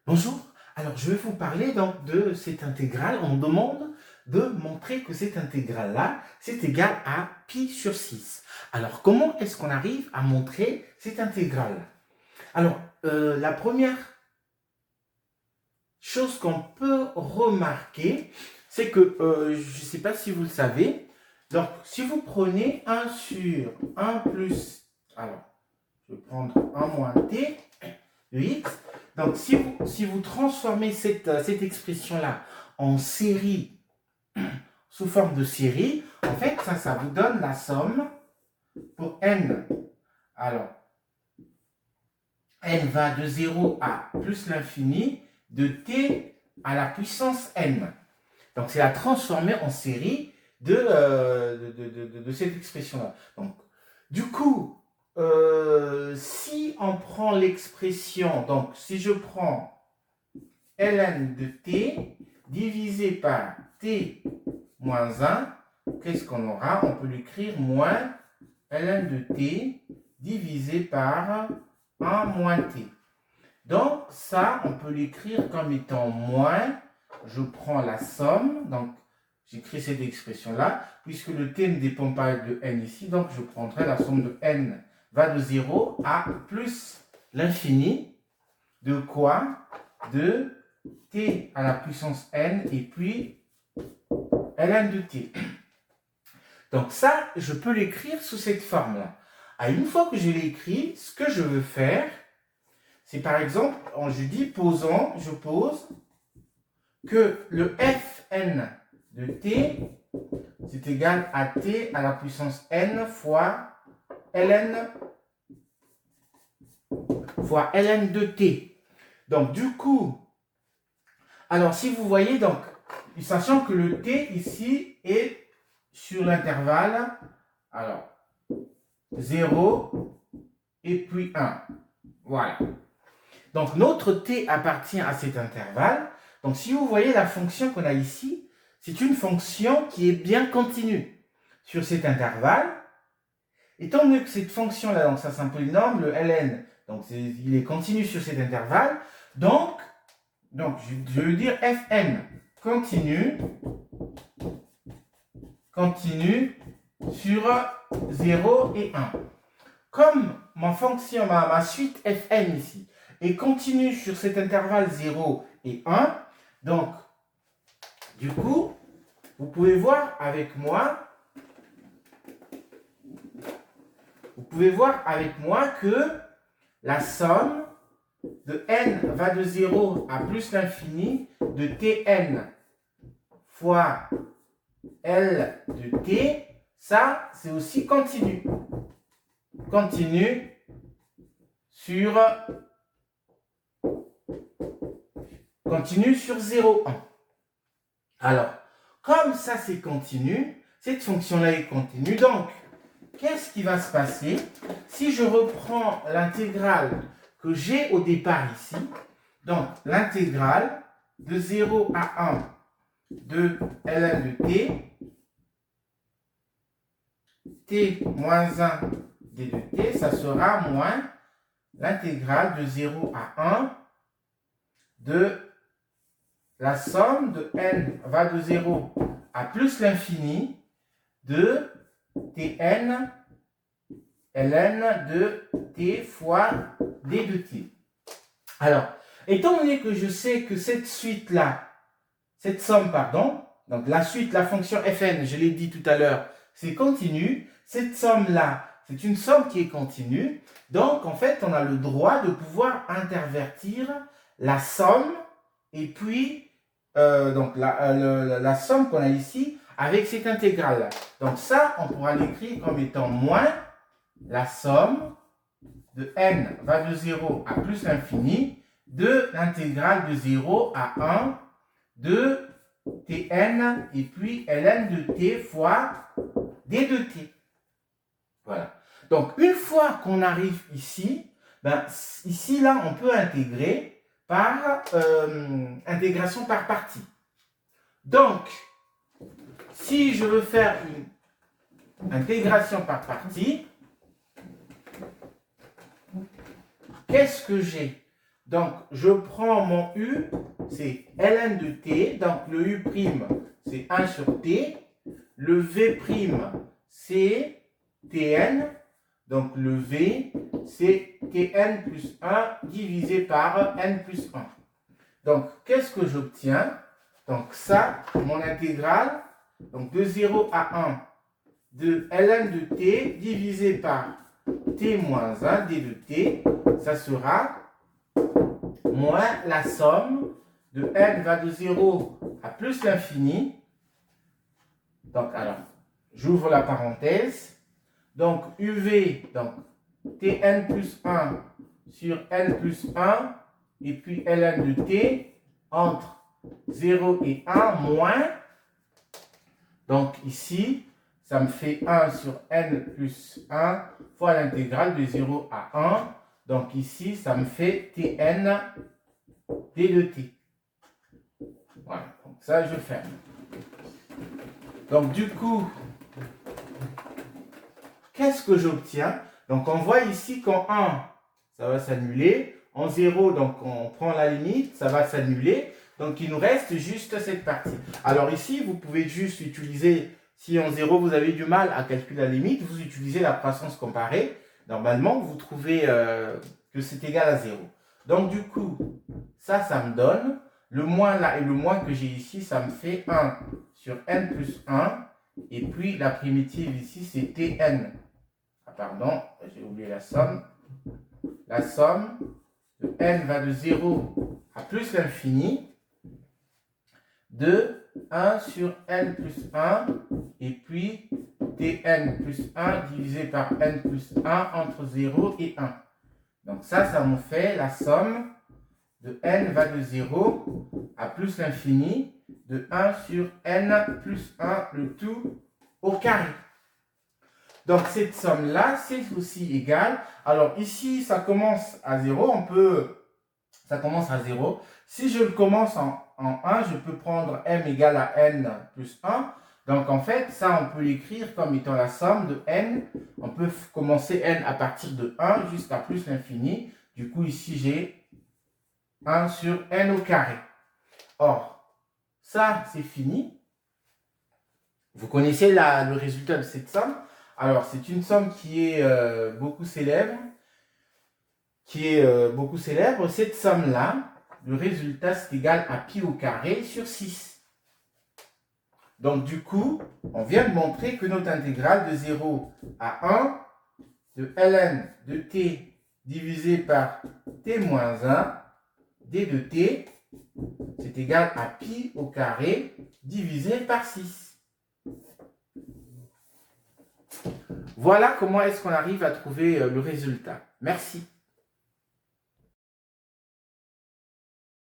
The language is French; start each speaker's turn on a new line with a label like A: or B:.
A: Bonjour, alors je vais vous parler donc de cette intégrale. On me demande de montrer que cette intégrale-là, c'est égal à pi sur 6. Alors comment est-ce qu'on arrive à montrer cette intégrale? Alors la première chose qu'on peut remarquer, c'est que, je ne sais pas si vous le savez, donc si vous prenez 1 sur 1 plus, alors je vais prendre 1 moins t, de x. Donc, si vous transformez cette expression-là en série, sous forme de série, en fait, ça vous donne la somme pour n. Alors, n va de 0 à plus l'infini de t à la puissance n. Donc, c'est la transformer en série de cette expression-là. Donc, du coup, si on prend l'expression, donc si je prends ln de t divisé par t moins 1, qu'est-ce qu'on aura? On peut l'écrire moins ln de t divisé par 1 moins t. Donc ça, on peut l'écrire comme étant moins, je prends la somme, donc j'écris cette expression-là, puisque le t ne dépend pas de n ici, donc je prendrai la somme de n va de 0 à plus l'infini de quoi? De t à la puissance n et puis ln de t. Donc ça, je peux l'écrire sous cette forme-là. Une fois que je l'ai écrit, ce que je veux faire, c'est par exemple, je dis posons, je pose que le fn de t, c'est égal à t à la puissance n fois ln de t. Donc du coup, alors si vous voyez, donc, sachant que le t ici est sur l'intervalle, alors 0 et puis 1. Voilà. Donc notre t appartient à cet intervalle. Donc si vous voyez la fonction qu'on a ici, c'est une fonction qui est bien continue sur cet intervalle. Étant donné que cette fonction-là, donc ça c'est un polynôme, le ln, donc il est continu sur cet intervalle, donc je veux dire fn continue sur 0 et 1. Comme ma fonction, ma suite fn ici, est continue sur cet intervalle 0 et 1, donc, du coup, vous pouvez voir avec moi que la somme de n va de 0 à plus l'infini de tn fois L de t, ça c'est aussi continu. Continu sur 0,1. Alors, comme ça c'est continu, cette fonction-là est continue, donc qu'est-ce qui va se passer si je reprends l'intégrale que j'ai au départ ici? Donc, l'intégrale de 0 à 1 de ln de t moins 1 d de t, ça sera moins l'intégrale de 0 à 1 de la somme de n va de 0 à plus l'infini de tn ln de t fois d de t. Alors, étant donné que je sais que cette somme, donc la suite, la fonction fn, je l'ai dit tout à l'heure, c'est continu. Cette somme-là, c'est une somme qui est continue. Donc, en fait, on a le droit de pouvoir intervertir la somme et puis donc la somme qu'on a ici avec cette intégrale-là. Donc ça, on pourra l'écrire comme étant moins la somme de n va de 0 à plus l'infini de l'intégrale de 0 à 1 de tn et puis ln de t fois d de t. Voilà. Donc, une fois qu'on arrive ici, ici, là, on peut intégrer par intégration par partie. Donc, si je veux faire une intégration par partie, qu'est-ce que j'ai? Donc, je prends mon U, c'est ln de t. Donc, le U', c'est 1 sur t. Le V', c'est Tn. Donc, le V, c'est Tn plus 1 divisé par n plus 1. Donc, qu'est-ce que j'obtiens? Donc, ça, mon intégrale, donc de 0 à 1 de ln de t divisé par t moins 1 d de t, ça sera moins la somme de n va de 0 à plus l'infini. Donc, alors, j'ouvre la parenthèse. Donc, UV, donc Tn plus 1 sur n plus 1, et puis ln de t entre 0 et 1 moins. Donc, ici, ça me fait 1 sur n plus 1 fois l'intégrale de 0 à 1. Donc, ici, ça me fait Tn d de t. Voilà, donc ça, je ferme. Donc, du coup, qu'est-ce que j'obtiens? Donc, on voit ici qu'en 1, ça va s'annuler. En 0, donc, on prend la limite, ça va s'annuler. Donc, il nous reste juste cette partie. Alors, ici, vous pouvez juste utiliser, si en 0, vous avez du mal à calculer la limite, vous utilisez la croissance comparée. Normalement, vous trouvez que c'est égal à 0. Donc, du coup, ça me donne le moins là et le moins que j'ai ici, ça me fait 1 sur n plus 1. Et puis, la primitive ici, c'est Tn. Ah, pardon, j'ai oublié la somme. La somme de n va de 0 à plus l'infini de 1 sur n plus 1 et puis Tn plus 1 divisé par n plus 1 entre 0 et 1. Donc ça me fait la somme de n va de 0 à plus l'infini de 1 sur n plus 1, le tout au carré. Donc cette somme-là, c'est aussi égal. Alors ici, ça commence à 0. Ça commence à 0. Si je le commence en 1, je peux prendre m égale à n plus 1. Donc en fait, ça, on peut l'écrire comme étant la somme de n. On peut commencer n à partir de 1 jusqu'à plus l'infini. Du coup, ici, j'ai 1 sur n au carré. Or, ça, c'est fini. Vous connaissez le résultat de cette somme. Alors, c'est une somme qui est beaucoup célèbre. Cette somme-là, le résultat, c'est égal à pi au carré sur 6. Donc, du coup, on vient de montrer que notre intégrale de 0 à 1 de ln de t divisé par t moins 1 d de t, c'est égal à pi au carré divisé par 6. Voilà comment est-ce qu'on arrive à trouver le résultat. Merci.